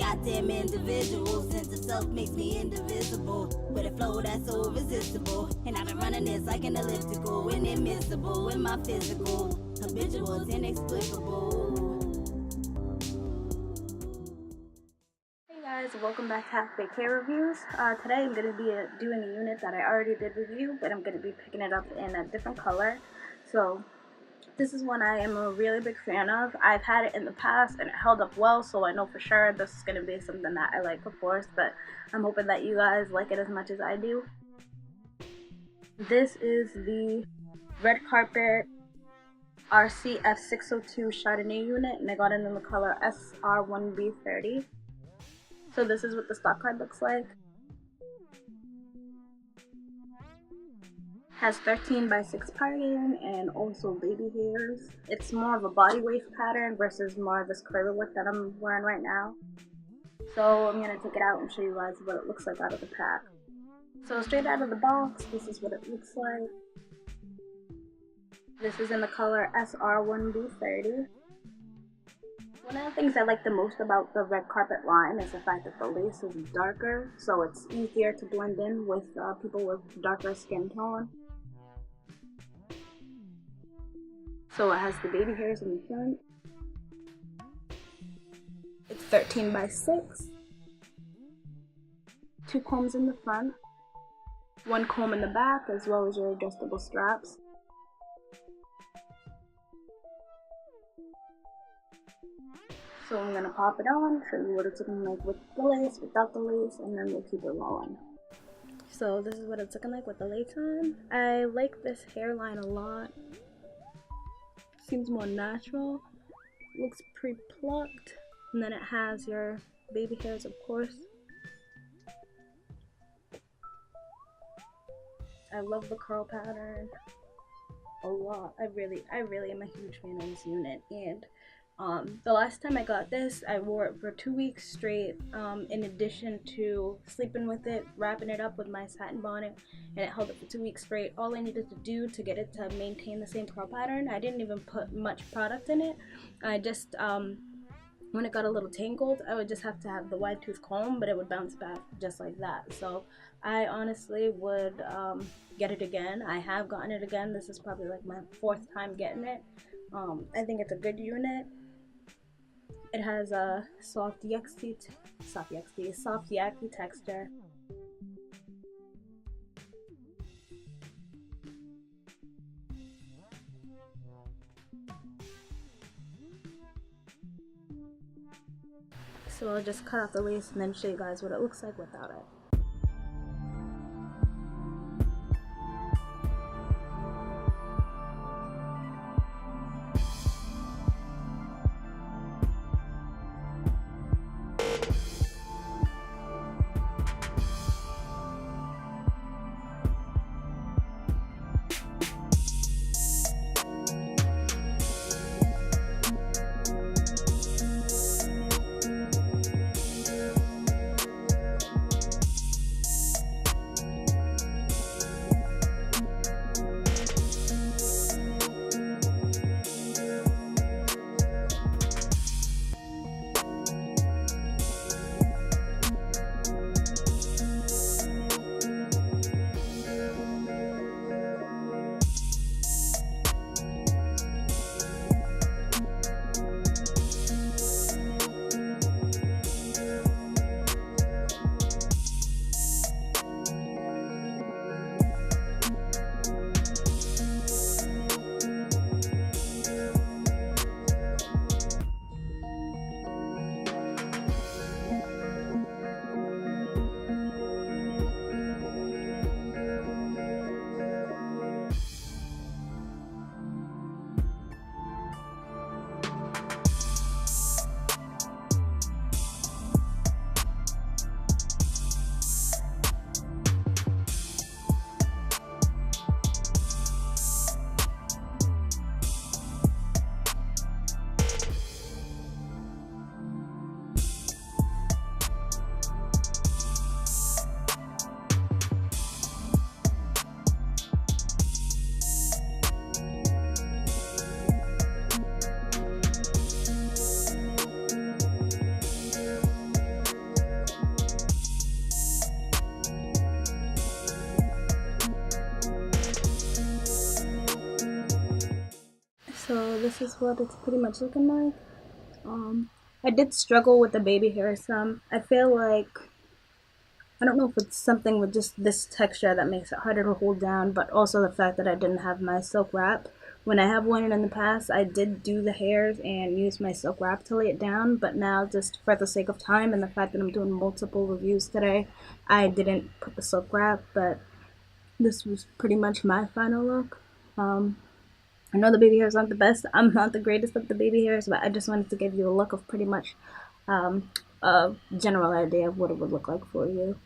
goddamn individual. Sense of self makes me indivisible. With a flow that's so irresistible. And I've been running this like an elliptical. Inadmissible in my physical. Habitual, it's inexplicable. Hey guys, welcome back to Half Baked Hair Reviews. Today I'm going to be doing a unit that I already did review, but I'm going to be picking it up in a different color. So this is one I am a really big fan of. I've had it in the past and it held up well, so I know for sure this is going to be something that I like, of course, but I'm hoping that you guys like it as much as I do. This is the Red Carpet RCF602 Chardonnay unit, and I got it in the color SR1B30. So this is what the stock card looks like. Has 13 by 6 parting and also baby hairs. It's more of a body wave pattern versus more of this curly look that I'm wearing right now. So I'm going to take it out and show you guys what it looks like out of the pack. So straight out of the box, this is what it looks like. This is in the color SR1B30. One of the things I like the most about the Red Carpet line is the fact that the lace is darker, so it's easier to blend in with people with darker skin tone. So it has the baby hairs in the front. It's 13 by 6. 2 combs in the front. 1 comb in the back, as well as your adjustable straps. So I'm going to pop it on, show you what it's looking like with the lace, without the lace, and then we'll keep it rolling. So this is what it's looking like with the lace on. I like this hairline a lot. Seems more natural. Looks pre-plucked. And then it has your baby hairs, of course. I love the curl pattern a lot. I really am a huge fan of this unit. And the last time I got this, I wore it for 2 weeks straight, in addition to sleeping with it, wrapping it up with my satin bonnet, and it held it for 2 weeks straight. All I needed to do to get it to maintain the same curl pattern, I didn't even put much product in it. I just, when it got a little tangled, I would just have to have the wide tooth comb, but it would bounce back just like that. So I honestly would get it again. I have gotten it again. This is probably like my 4th time getting it. I think it's a good unit. It has a soft Yaki texture. So I'll just cut off the lace and then show you guys what it looks like without it. this is what it's pretty much looking like. I did struggle with the baby hair some. I feel like, I don't know if it's something with just this texture that makes it harder to hold down, but also the fact that I didn't have my silk wrap. When I have worn it in the past, I did do the hairs and use my silk wrap to lay it down, but now, just for the sake of time and the fact that I'm doing multiple reviews today, I didn't put the silk wrap, but this was pretty much my final look. I know the baby hairs aren't the best. I'm not the greatest of the baby hairs, but I just wanted to give you a look of pretty much a general idea of what it would look like for you.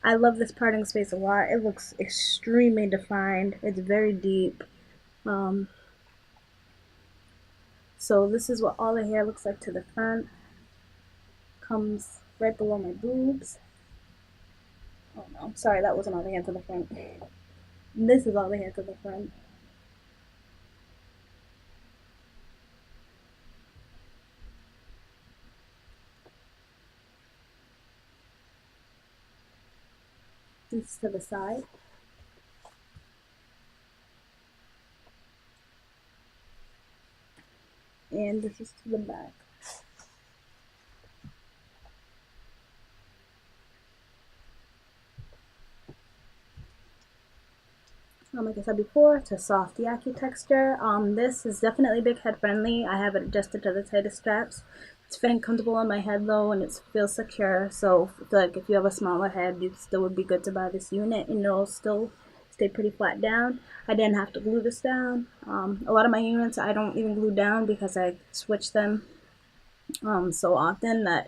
I love this parting space a lot. It looks extremely defined. It's very deep. So this is what all the hair looks like to the front. Comes right below my boobs. Oh no, sorry, that wasn't all the hair to the front. This is all the hair to the front. This is to the side. And this is to the back. Like I said before, it's a soft Yaki texture. This is definitely big head friendly. I have it adjusted to the tightest straps. It's fitting comfortable on my head though, and it feels secure. So I feel like if you have a smaller head, you still would be good to buy this unit, and it'll still stay pretty flat down. I didn't have to glue this down. A lot of my units I don't even glue down because I switch them so often that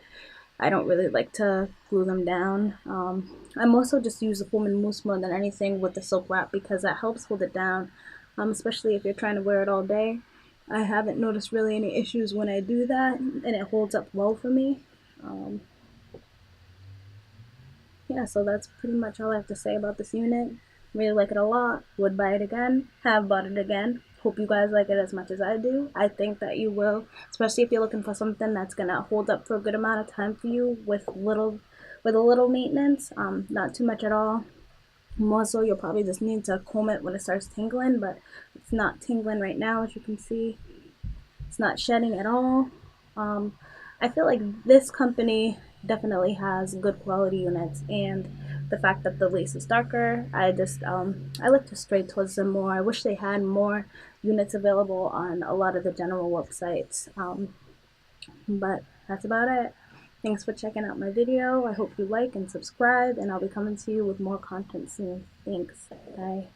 I don't really like to glue them down. I'm also just use the foam and mousse more than anything with the silk wrap because that helps hold it down, especially if you're trying to wear it all day. I haven't noticed really any issues when I do that, and it holds up well for me. Yeah, so that's pretty much all I have to say about this unit. Really like it a lot. Would buy it again. Have bought it again. Hope you guys like it as much as I do. I think that you will, especially if you're looking for something that's gonna hold up for a good amount of time for you with a little maintenance. Not too much at all. More so, you'll probably just need to comb it when it starts tingling, but it's not tingling right now, as you can see. It's not shedding at all. I feel like this company definitely has good quality units, and the fact that the lace is darker, I like to stray towards them more. I wish they had more units available on a lot of the general websites, but that's about it. Thanks for checking out my video. I hope you like and subscribe, and I'll be coming to you with more content soon. Thanks. Bye.